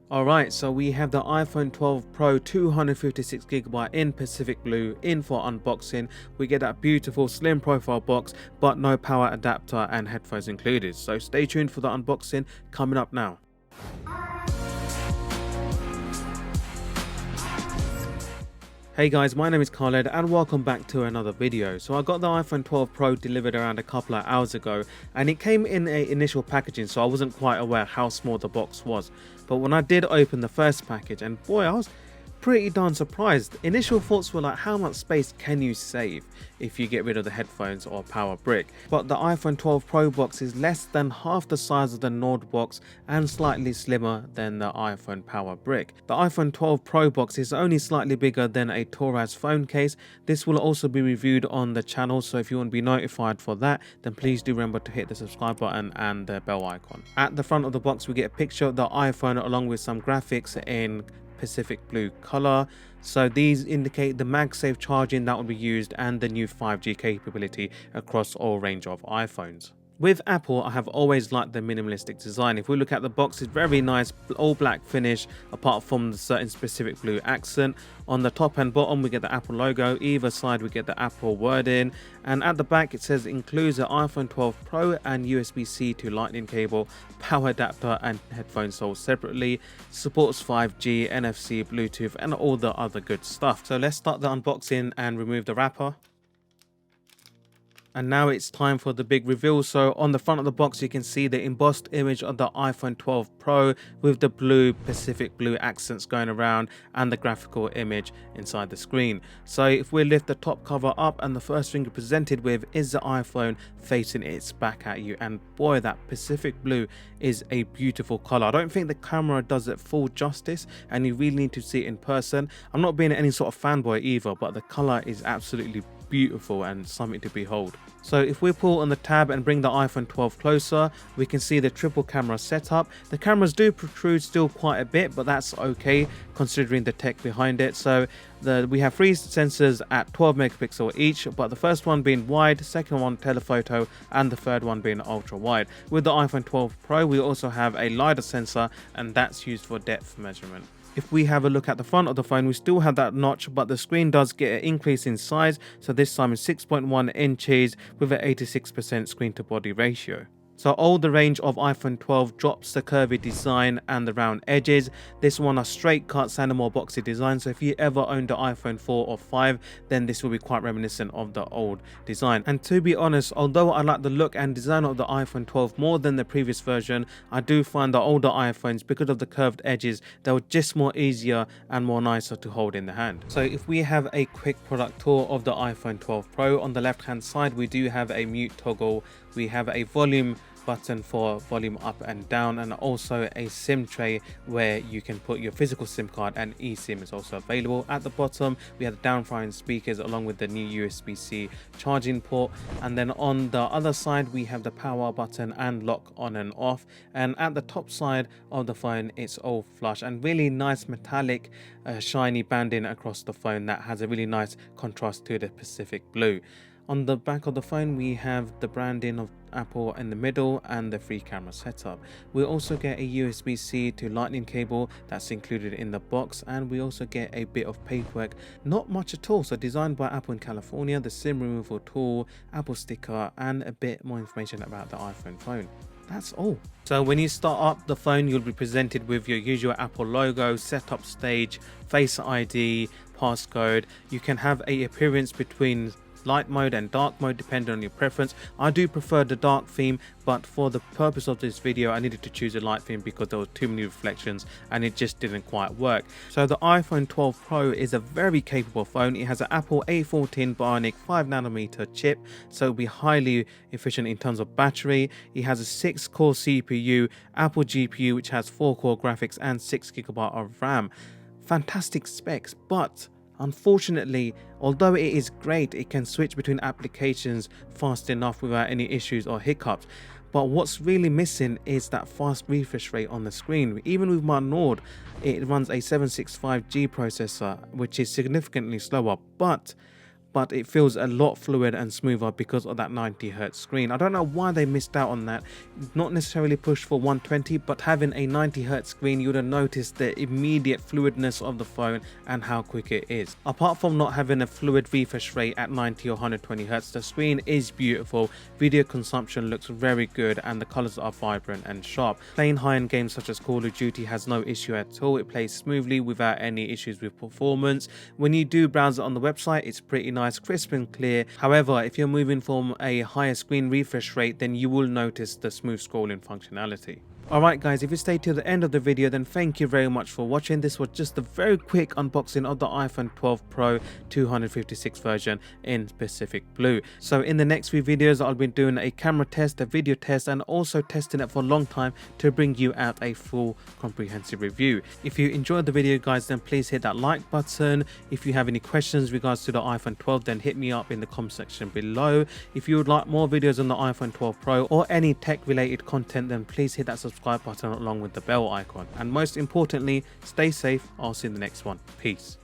Alright, so we have the iPhone 12 Pro 256GB in Pacific Blue in for unboxing. We get that beautiful slim profile box, but no power adapter and headphones included. So stay tuned for the unboxing coming up now. Hey guys, my name is Khaled and welcome back to another video. So I got the iPhone 12 Pro delivered around a couple of hours ago and it came in a initial packaging, so I wasn't quite aware how small the box was. But when I did open the first package, and boy, I was pretty darn surprised. Initial thoughts were like, how much space can you save if you get rid of the headphones or power brick? But the iPhone 12 Pro box is less than half the size of the Nord box and slightly slimmer than the iPhone power brick. The iPhone 12 Pro box is only slightly bigger than a Torres phone case. This will also be reviewed on the channel, so if you want to be notified for that, then please do remember to hit the subscribe button and the bell icon. At the front of the box we get a picture of the iPhone along with some graphics in Pacific Blue color. So these indicate the MagSafe charging that will be used and the new 5G capability across all range of iPhones. With Apple, I have always liked the minimalistic design. If we look at the box, it's very nice, all black finish, apart from the certain specific blue accent. On the top and bottom, we get the Apple logo. Either side, we get the Apple wording. And at the back, it says includes the iPhone 12 Pro and USB-C to Lightning cable, power adapter and headphones sold separately. Supports 5G, NFC, Bluetooth, and all the other good stuff. So let's start the unboxing and remove the wrapper. And now it's time for the big reveal. So on the front of the box you can see the embossed image of the iPhone 12 Pro with the blue Pacific Blue accents going around and the graphical image inside the screen. So if we lift the top cover up, and the first thing you're presented with is the iPhone facing its back at you, and boy, that Pacific Blue is a beautiful color. I don't think the camera does it full justice and you really need to see it in person. I'm not being any sort of fanboy either, but the color is absolutely beautiful and something to behold. So if we pull on the tab and bring the iPhone 12 closer, we can see the triple camera setup. The cameras do protrude still quite a bit, but that's okay considering the tech behind it. So we have three sensors at 12 megapixel each, but the first one being wide, second one telephoto, and the third one being ultra wide. With the iPhone 12 Pro, we also have a LiDAR sensor, and that's used for depth measurement. If we have a look at the front of the phone, we still have that notch, but the screen does get an increase in size. So this time it's 6.1 inches with an 86% screen to body ratio. So all the range of iPhone 12 drops the curvy design and the round edges. This one are straight cuts and a more boxy design. So if you ever owned the iPhone 4 or 5, then this will be quite reminiscent of the old design. And to be honest, although I like the look and design of the iPhone 12 more than the previous version, I do find the older iPhones, because of the curved edges, they were just more easier and more nicer to hold in the hand. So if we have a quick product tour of the iPhone 12 Pro, on the left hand side we do have a mute toggle. We have a volume button for volume up and down, and also a SIM tray where you can put your physical SIM card, and eSIM is also available. At the bottom we have the down-firing speakers along with the new USB-C charging port, and then on the other side we have the power button and lock on and off. And at the top side of the phone it's all flush and really nice metallic shiny banding across the phone that has a really nice contrast to the Pacific Blue. On the back of the phone we have the branding of Apple in the middle and the free camera setup. We also get a USB-C to Lightning cable that's included in the box, and we also get a bit of paperwork, not much at all. So designed by Apple in California, the SIM removal tool, Apple sticker, and a bit more information about the iPhone phone. That's all. So when you start up the phone, you'll be presented with your usual Apple logo, setup stage, Face ID, passcode. You can have a appearance between light mode and dark mode depending on your preference. I do prefer the dark theme, but for the purpose of this video I needed to choose a light theme because there were too many reflections and it just didn't quite work. So the iPhone 12 Pro is a very capable phone. It has an Apple A14 Bionic 5nm chip, so it'll be highly efficient in terms of battery. It has a 6-core CPU, Apple GPU which has 4-core graphics and 6GB of RAM. Fantastic specs, but unfortunately, although it is great, it can switch between applications fast enough without any issues or hiccups. But what's really missing is that fast refresh rate on the screen. Even with my Nord, it runs a 765G processor, which is significantly slower, but but it feels a lot fluid and smoother because of that 90Hz screen. I don't know why they missed out on that. Not necessarily pushed for 120, but having a 90Hz screen, you would have noticed the immediate fluidness of the phone and how quick it is. Apart from not having a fluid refresh rate at 90 or 120Hz, the screen is beautiful, video consumption looks very good, and the colors are vibrant and sharp. Playing high-end games such as Call of Duty has no issue at all. It plays smoothly without any issues with performance. When you do browse it on the website, it's pretty nice, crisp and clear. However, if you're moving from a higher screen refresh rate, then you will notice the smooth scrolling functionality. Alright guys, if you stayed till the end of the video, then thank you very much for watching. This was just a very quick unboxing of the iPhone 12 Pro 256 version in Pacific Blue. So in the next few videos, I'll be doing a camera test, a video test, and also testing it for a long time to bring you out a full comprehensive review. If you enjoyed the video guys, then please hit that like button. If you have any questions regards to the iPhone 12, then hit me up in the comment section below. If you would like more videos on the iPhone 12 Pro or any tech related content, then please hit that subscribe button along with the bell icon. And most importantly, stay safe. I'll see you in the next one. Peace.